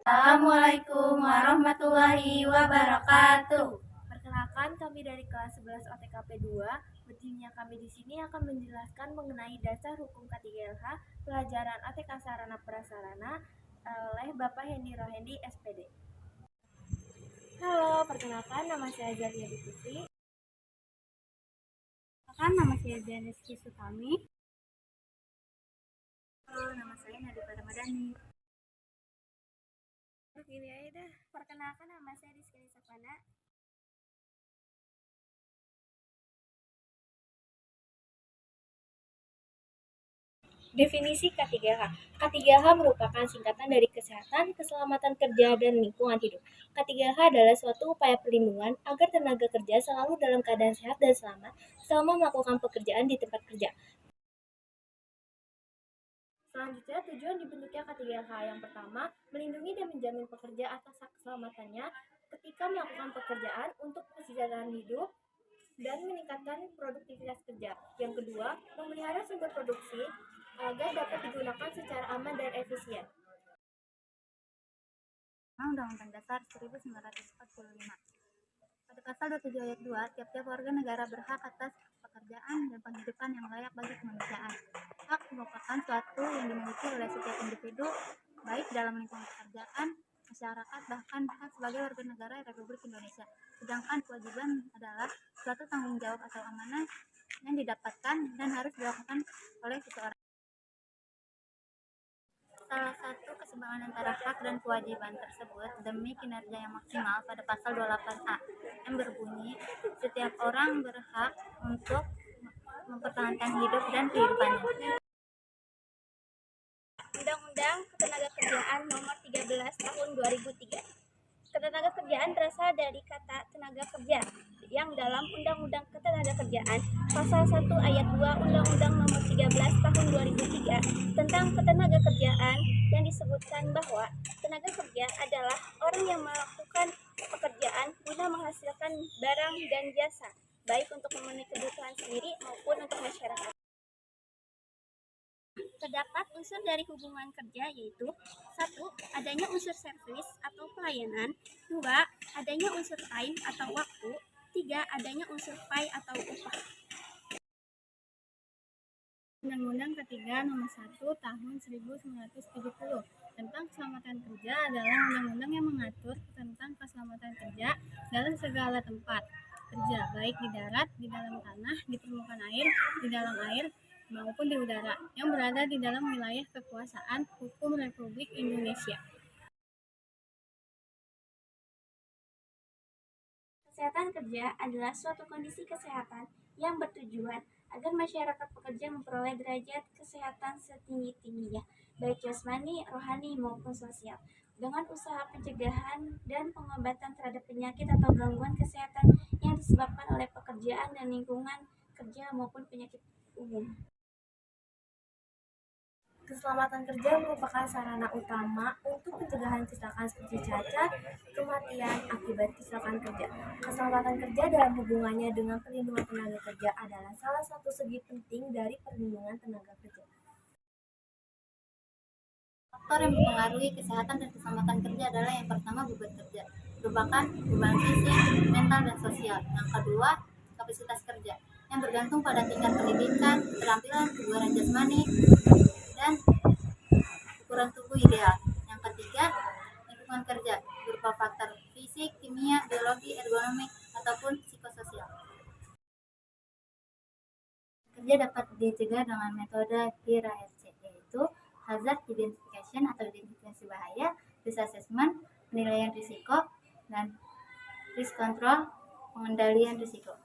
Assalamualaikum warahmatullahi wabarakatuh. Perkenalkan, kami dari kelas 11 OTKP 2. Berikutnya kami di sini akan menjelaskan mengenai dasar hukum K3LH pelajaran ATK Sarana Prasarana oleh Bapak Hendy Rohendi SPD. Halo, perkenalkan nama saya Zalia Putri. Perkenalkan nama saya Janeski Sutami. Halo, nama saya Nadita Ramadhani. Begini aja dah. Perkenalkan nama saya Rizky Sapana. Definisi K3H. K3H merupakan singkatan dari kesehatan, keselamatan kerja, dan lingkungan hidup. K3H adalah suatu upaya perlindungan agar tenaga kerja selalu dalam keadaan sehat dan selamat selama melakukan pekerjaan di tempat kerja. Selanjutnya, tujuan dibentuknya K3H yang pertama, melindungi dan menjamin pekerja atas hak keselamatannya ketika melakukan pekerjaan untuk kesejahteraan hidup dan meningkatkan produktivitas kerja. Yang kedua, memelihara sumber produksi agar dapat digunakan secara aman dan efisien. Undang-Undang Dasar 1945. Pada pasal 27 ayat 2, tiap-tiap warga negara berhak atas pekerjaan dan penghidupan yang layak bagi kemanusiaan. Hak merupakan suatu yang dimiliki oleh setiap individu, baik dalam lingkungan pekerjaan, masyarakat, bahkan hak sebagai warga negara Republik Indonesia. Sedangkan kewajiban adalah suatu tanggung jawab atau amanah yang didapatkan dan harus dilakukan oleh seseorang. Salah satu keseimbangan antara hak dan kewajiban tersebut demi kinerja yang maksimal pada pasal 28A yang berbunyi, setiap orang berhak untuk mempertahankan hidup dan kehidupannya. Undang-Undang Ketenagakerjaan Nomor 13 Tahun 2003. Ketenagakerjaan berasal dari kata tenaga kerja yang dalam Undang-Undang Ketenagakerjaan Pasal 1 Ayat 2 Undang-Undang Nomor 13 Tahun 2003 tentang ketenagakerjaan yang disebutkan bahwa tenaga kerja adalah orang yang melakukan pekerjaan guna menghasilkan barang dan jasa, baik untuk memenuhi kebutuhan sendiri maupun untuk masyarakat. Terdapat unsur dari hubungan kerja yaitu 1. Adanya unsur servis atau pelayanan, 2. Adanya unsur time atau waktu, 3. Adanya unsur pay atau upah. Undang-Undang ketiga nomor 1 tahun 1970 tentang keselamatan kerja adalah undang-undang yang mengatur tentang keselamatan kerja dalam segala tempat kerja, baik di darat, di dalam tanah, di permukaan air, di dalam air, maupun di udara, yang berada di dalam wilayah kekuasaan hukum Republik Indonesia. Kesehatan kerja adalah suatu kondisi kesehatan yang bertujuan agar masyarakat pekerja memperoleh derajat kesehatan setinggi-tingginya, baik jasmani, rohani, maupun sosial, dengan usaha pencegahan dan pengobatan terhadap penyakit atau gangguan kesehatan yang disebabkan oleh pekerjaan dan lingkungan kerja maupun penyakit umum. Keselamatan kerja merupakan sarana utama untuk pencegahan kecelakaan seperti cacat, kematian akibat kecelakaan kerja. Keselamatan kerja dalam hubungannya dengan perlindungan tenaga kerja adalah salah satu segi penting dari perlindungan tenaga kerja. Faktor yang mempengaruhi kesehatan dan keselamatan kerja adalah yang pertama beban kerja, merupakan beban fisik, mental, dan sosial. Yang kedua, kapasitas kerja, yang bergantung pada tingkat pendidikan, keterampilan, kebugaran jasmani, dan ukuran tubuh ideal. Yang ketiga, lingkungan kerja berupa faktor fisik, kimia, biologi, ergonomi, ataupun psikososial. Kerja dapat dicegah dengan metode HIRA-RC, yaitu Hazard Identification atau identifikasi bahaya, risk assessment, penilaian risiko, dan risk control, pengendalian risiko.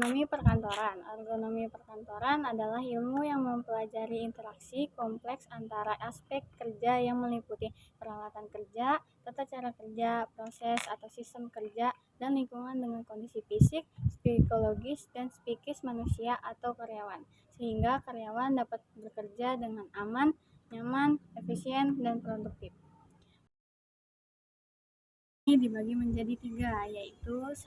Ergonomi perkantoran. Ergonomi perkantoran adalah ilmu yang mempelajari interaksi kompleks antara aspek kerja yang meliputi peralatan kerja, tata cara kerja, proses atau sistem kerja, dan lingkungan dengan kondisi fisik, psikologis, dan psikis manusia atau karyawan, sehingga karyawan dapat bekerja dengan aman, nyaman, efisien, dan produktif. Ini dibagi menjadi 3, yaitu 1.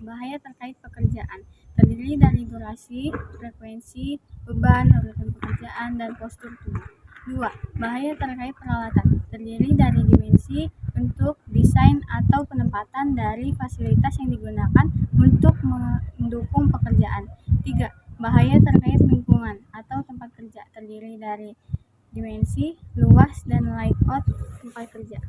Bahaya terkait pekerjaan, terdiri dari durasi, frekuensi, beban, urutan pekerjaan, dan postur tubuh. 2. Bahaya terkait peralatan, terdiri dari dimensi, bentuk, desain, atau penempatan dari fasilitas yang digunakan untuk mendukung pekerjaan. 3. Bahaya terkait lingkungan atau tempat kerja, terdiri dari dimensi, luas, dan layout tempat kerja.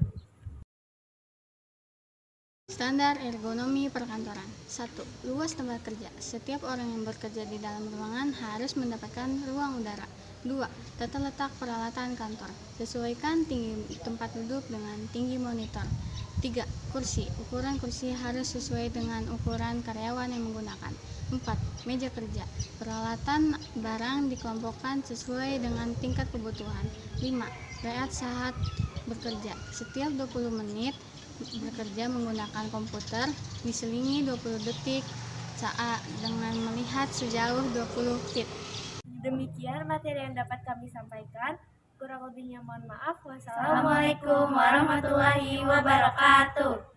Standar ergonomi perkantoran. 1. Luas tempat kerja. Setiap orang yang bekerja di dalam ruangan harus mendapatkan ruang udara. 2. Tata letak peralatan kantor. Sesuaikan tinggi tempat duduk dengan tinggi monitor. 3. Kursi. Ukuran kursi harus sesuai dengan ukuran karyawan yang menggunakan. 4. Meja kerja. Peralatan barang dikelompokkan sesuai dengan tingkat kebutuhan. 5. Rehat saat bekerja. Setiap 20 menit bekerja menggunakan komputer, diselingi 20 detik saat dengan melihat sejauh 20 feet. Demikian materi yang dapat kami sampaikan. Kurang lebihnya mohon maaf. Wassalamualaikum warahmatullahi wabarakatuh.